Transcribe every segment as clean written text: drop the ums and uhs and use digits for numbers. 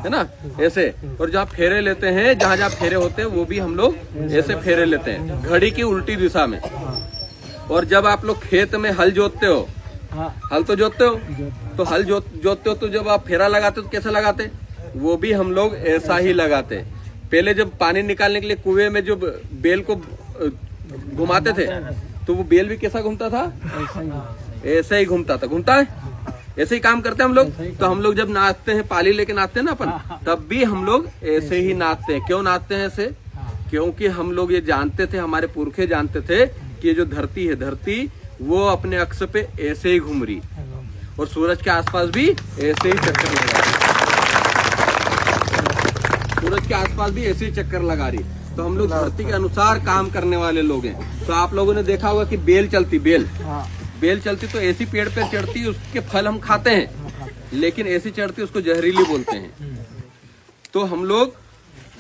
है ना, ऐसे। और जहाँ फेरे लेते हैं, जहाँ जहाँ फेरे होते हैं वो भी हम लोग ऐसे फेरे लेते हैं, घड़ी की उल्टी दिशा में। और जब आप लोग खेत में हल जोतते हो, हल तो जोतते हो, तो हल जोतते हो तो जब आप फेरा लगाते हो तो कैसे लगाते, वो भी हम लोग ऐसा ही लगाते। पहले जब पानी निकालने के लिए कुएं में जो बेल को घुमाते थे, तो वो बेल भी कैसा घूमता था, ऐसे ही घूमता था, घूमता है, ऐसे ही काम करते हैं हम लोग। तो हम लोग जब नाचते हैं, पाली लेके नाचते हैं ना अपन, तब भी हम लोग ऐसे ही नाचते हैं। क्यों नाचते हैं ऐसे? क्योंकि हम लोग ये जानते थे, हमारे पुरखे जानते थे कि ये जो धरती है, धरती वो अपने अक्ष पे ऐसे ही घूम रही, और सूरज के आसपास भी ऐसे ही चक्कर लगा रही, सूरज के आसपास भी ऐसे ही चक्कर लगा रही। तो हम लोग धरती के अनुसार काम करने वाले लोग हैं। तो आप लोगों ने देखा होगा कि बेल चलती, बेल चलती तो ऐसी पेड़ पे चढ़ती, उसके फल हम खाते हैं, लेकिन ऐसी चढ़ती उसको जहरीली बोलते हैं। तो हम लोग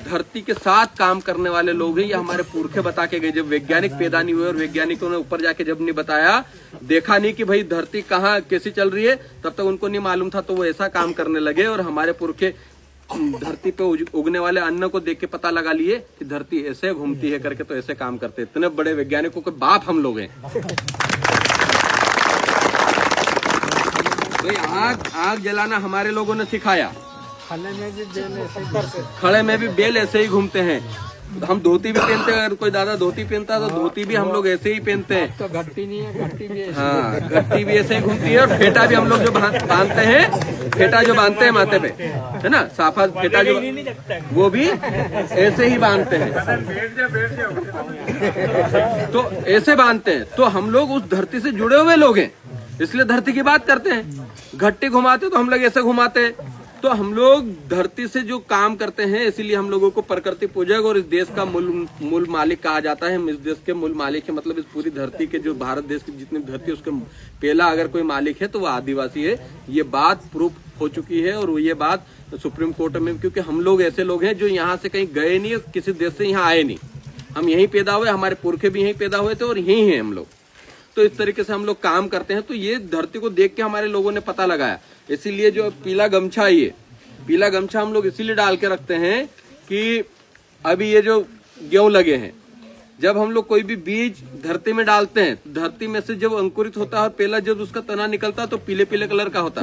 धरती के साथ काम करने वाले लोग हैं, ये हमारे पुरखे बता के गए। जब वैज्ञानिक पैदा नहीं हुए और वैज्ञानिकों ने ऊपर जाके जब नहीं बताया, देखा नहीं कि भाई धरती कहाँ कैसी चल रही है, तब तक उनको नहीं मालूम था। तो वो ऐसा काम करने लगे, और हमारे पुरखे धरती पे उगने वाले अन्न को देख के पता लगा लिए कि धरती ऐसे घूमती है करके, तो ऐसे काम करते। इतने बड़े वैज्ञानिकों के बाप हम लोग हैं। भाई आग जलाना हमारे लोगों ने सिखाया, खड़े में भी बेल ऐसे ही घूमते हैं। हम धोती भी पहनते हैं, अगर कोई दादा धोती पहनता है तो धोती भी हम लोग ऐसे ही पहनते हैं। तो घट्टी नहीं है, घट्टी भी हाँ, घट्टी भी ऐसे ही घूमती है। और फेटा भी हम लोग जो बांधते हैं, फेटा जो बांधते हैं माथे पे, है ना, साफा फेटा जो, वो भी ऐसे ही बांधते हैं। तो ऐसे बांधते हैं। तो हम लोग उस धरती से जुड़े हुए लोग हैं, इसलिए धरती की बात करते हैं। घट्टी घुमाते तो हम लोग ऐसे घुमाते हैं। तो हम लोग धरती से जो काम करते हैं, इसीलिए हम लोगों को प्रकृति पूजक और इस देश का मूल मालिक कहा जाता है। हम इस देश के मूल मालिक है, मतलब इस पूरी धरती के, जो भारत देश की जितनी धरती है उसके पहला अगर कोई मालिक है तो वो आदिवासी है। ये बात प्रूफ हो चुकी है, और ये बात सुप्रीम कोर्ट में, क्योंकि हम लोग ऐसे लोग हैं जो यहाँ से कहीं गए नहीं, किसी देश से यहाँ आए नहीं, हम यहीं पैदा हुए, हमारे पुरखे भी यहीं पैदा हुए थे और यहीं हैं हम लोग। तो इस तरीके से हम लोग काम करते हैं। तो ये धरती को देख के हमारे लोगों ने पता लगाया। इसीलिए जो पीला गमछा, ये पीला गमछा हम लोग इसीलिए डाल के रखते हैं कि अभी ये जो गेहूं लगे हैं, जब हम लोग कोई भी बीज धरती में डालते हैं, धरती में से जब अंकुरित होता है और पहला जब उसका तना निकलता है तो पीले पीले कलर का होता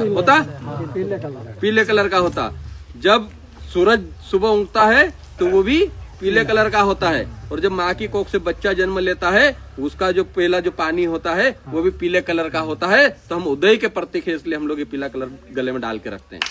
पीले कलर का होता। जब सूरज सुबह उगता है तो वो भी पीले कलर का होता है। और जब माँ की कोख से बच्चा जन्म लेता है, उसका जो पहला जो पानी होता है वो भी पीले कलर का होता है। तो हम उदय के प्रतीक है, इसलिए हम लोग ये पीला कलर गले में डाल के रखते हैं।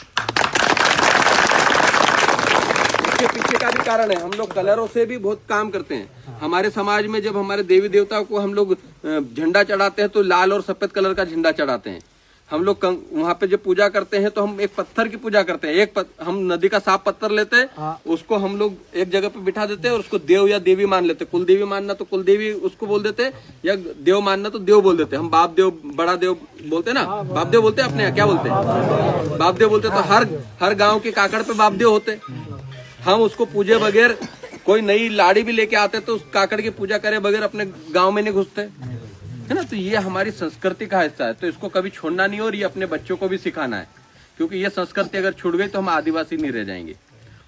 इसके पीछे का भी कारण है, हम लोग कलरों से भी बहुत काम करते हैं। हमारे समाज में जब हमारे देवी देवताओं को हम लोग झंडा चढ़ाते हैं तो लाल और सफेद कलर का झंडा चढ़ाते हैं। हम लोग वहाँ पे जब पूजा करते हैं तो हम एक पत्थर की पूजा करते हैं। हम नदी का साफ पत्थर लेते हैं, उसको हम लोग एक जगह पे बिठा देते हैं और उसको देव या देवी मान लेते हैं। कुल देवी मानना तो कुल देवी उसको बोल देते हैं, या देव मानना तो देव बोल देते हैं। हम बाप देव, बड़ा देव बोलते हैं ना, बाप देव बोलते हैं अपने यहाँ, क्या बोलते हैं, बाप देव बोलते हैं। तो हर गाँव के काकड़ पे बाप देव होते। हम उसको पूजे बगैर, कोई नई लाड़ी भी लेके आते तो उस काकड़ की पूजा करे बगैर अपने गाँव में नहीं घुसते, है ना। तो ये हमारी संस्कृति का हिस्सा है, तो इसको कभी छोड़ना नहीं और ये अपने बच्चों को भी सिखाना है। क्योंकि ये संस्कृति अगर छूट गई तो हम आदिवासी नहीं रह जाएंगे,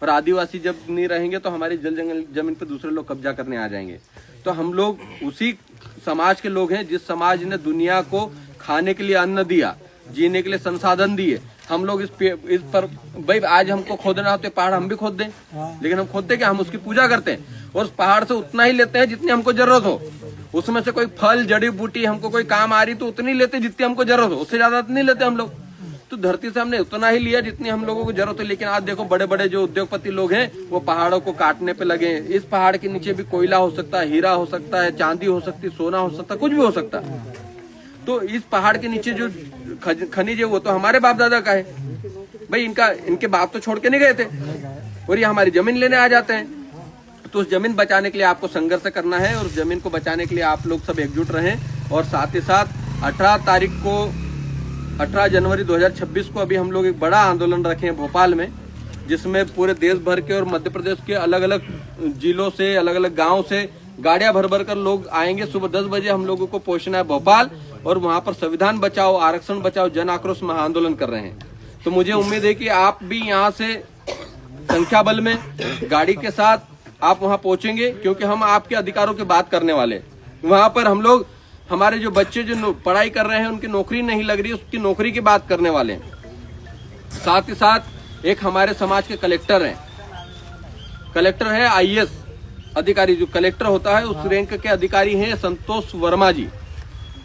और आदिवासी जब नहीं रहेंगे तो हमारी जल जंगल जमीन पे दूसरे लोग कब्जा करने आ जाएंगे। तो हम लोग उसी समाज के लोग हैं जिस समाज ने दुनिया को खाने के लिए अन्न दिया, जीने के लिए संसाधन दिए। हम लोग इस पर भाई आज हमको खोदना होते पहाड़ हम भी खोद दें, लेकिन हम खोदते क्या, हम उसकी पूजा करते हैं और उस पहाड़ से उतना ही लेते हैं जितनी हमको जरूरत हो। उसमें से कोई फल जड़ी बूटी हमको कोई काम आ रही तो उतनी लेते जितनी हमको जरूरत हो, उससे ज्यादा नहीं लेते हम लोग। तो धरती से हमने उतना ही लिया जितनी हम लोगों को जरूरत है। लेकिन आज देखो बड़े बड़े जो उद्योगपति लोग हैं वो पहाड़ों को काटने पे लगे हैं। इस पहाड़ के नीचे भी कोयला हो सकता है, हीरा हो सकता है, चांदी हो सकती है, सोना हो सकता है, कुछ भी हो सकता है। तो इस पहाड़ के नीचे जो खनिज है वो तो हमारे बाप दादा का है भाई, इनके बाप तो छोड़ के नहीं गए थे, और ये हमारी जमीन लेने आ जाते हैं। तो उस जमीन बचाने के लिए आपको संघर्ष करना है, और उस जमीन को बचाने के लिए आप लोग सब एकजुट रहें। और साथ ही साथ 18 जनवरी 2026 को अभी हम लोग एक बड़ा आंदोलन रखे हैं भोपाल में, जिसमें पूरे देश भर के और मध्य प्रदेश के अलग अलग जिलों से, अलग अलग गाँव से गाड़ियां भर भर कर लोग आएंगे। सुबह 10 बजे हम लोगों को पहुंचना है भोपाल, और वहां पर संविधान बचाओ, आरक्षण बचाओ, जन आक्रोश महाआंदोलन कर रहे हैं। तो मुझे उम्मीद है कि आप भी यहाँ से संख्या बल में गाड़ी के साथ आप वहां पहुंचेंगे, क्योंकि हम आपके अधिकारों की बात करने वाले हैं। वहां पर हम लोग हमारे जो बच्चे जो पढ़ाई कर रहे हैं उनकी नौकरी नहीं लग रही, उसकी नौकरी की बात करने वाले हैं। साथ ही साथ एक हमारे समाज के कलेक्टर हैं, कलेक्टर है IAS अधिकारी, जो कलेक्टर होता है उस रैंक के अधिकारी हैं संतोष वर्मा जी,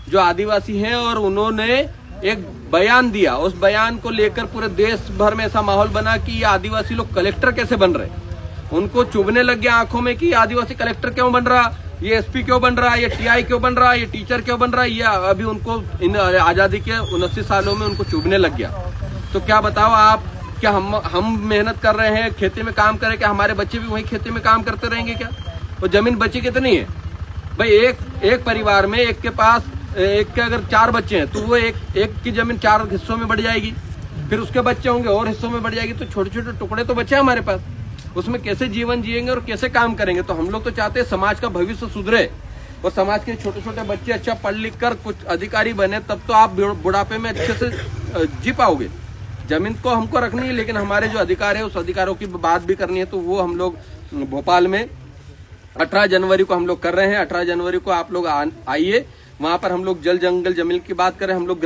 जो आदिवासी हैं, और उन्होंने एक बयान दिया। उस बयान को लेकर पूरे देश भर में ऐसा माहौल बना कि ये आदिवासी लोग कलेक्टर कैसे बन रहे। उनको चुभने लग गया आंखों में कि आदिवासी कलेक्टर क्यों बन रहा, ये SP क्यों बन रहा, ये TI क्यों बन रहा, ये टीचर क्यों बन रहा। ये अभी उनको इन आजादी के 29 सालों में उनको चुभने लग गया। तो क्या बताओ आप, क्या हम मेहनत कर रहे हैं, खेती में काम करें, क्या हमारे बच्चे भी वही खेती में काम करते रहेंगे क्या? वो जमीन बची कितनी है भाई? एक परिवार में एक के पास एक के अगर 4 बच्चे हैं तो वो एक की जमीन 4 हिस्सों में बढ़ जाएगी, फिर उसके बच्चे होंगे और हिस्सों में बढ़ जाएगी, तो छोटे छोटे टुकड़े तो बचे हमारे पास, उसमें कैसे जीवन जिएंगे और कैसे काम करेंगे? तो हम लोग तो चाहते हैं समाज का भविष्य सुधरे और समाज के छोटे छोटे बच्चे अच्छा पढ़ लिख कर कुछ अधिकारी बने, तब तो आप बुढ़ापे में अच्छे से जी पाओगे। जमीन को हमको रखनी है, लेकिन हमारे जो अधिकार है उस अधिकारों की बात भी करनी है। तो वो हम लोग भोपाल में 18 जनवरी को हम लोग कर रहे हैं। 18 जनवरी को आप लोग आइए, वहां पर हम लोग जल जंगल जमीन की बात करें। हम लोग